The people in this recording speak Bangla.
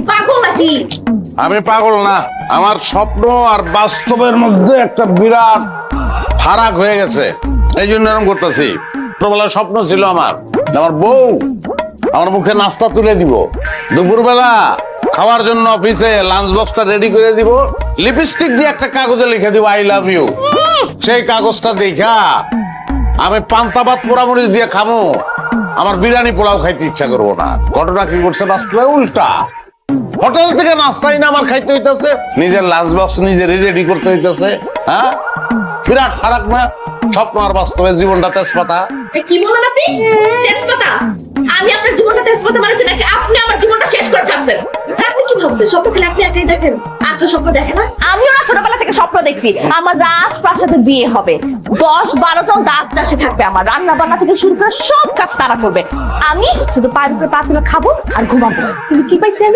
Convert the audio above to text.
পাগল নাকি? আমি পাগল না, আমার স্বপ্ন আর বাস্তবের মধ্যে একটা বিরাট ফারাক হয়ে গেছে, এই জন্য এরকম করতেছি। ছোটবেলার স্বপ্ন ছিল আমার, আমার বউ আমার মুখে নাস্তা তুলে দিব, দুপুরবেলা খাওয়ার জন্য অফিসে লাঞ্চ বক্সটা রেডি করে দিব, লিপস্টিক দিয়ে একটা কাগজে লিখে দিব আই লাভ ইউ। সেই কাগজটা দেখা আমি পান্তা ভাত পোড়ামরিচ দিয়ে খাবো, আমার বিরিয়ানি পোলাও খাইতে ইচ্ছা করবো না। ঘটনা কি করছে বাস্তবে উল্টা, হোটেল থেকে নাস্তাই না আমার খাইতে হইতেছে, নিজের লাঞ্চ বক্স নিজেরই রেডি করতে হইতেছে। হ্যাঁ, বিরাট ফারাক না স্বপ্ন আর বাস্তবে? জীবনটা তেজপাতা। কি বললেন আপনি? তেজপাতা? আমি আপনার জীবনটা তেজপাতা মানেছি নাকি আপনি আমার জীবনটা শেষ করে ছাড়ছেন? আপনি কি ভাবছেন স্বপ্ন খেলে আপনি একাই দেখেন? আর তো স্বপ্ন দেখে না। আমিও না ছোটবেলা থেকে স্বপ্ন দেখছি আমার রাজপ্রাসাদে বিয়ে হবে, 10-12 জন দাঁত চাষে থাকবে, আমার রান্না বান্না থেকে শুরু করে সব কাজ তারা করবে, আমি শুধু পায়ের উপরে পা তুলে খাবো আর ঘুমাবো। কিন্তু কি পাইছি আমি?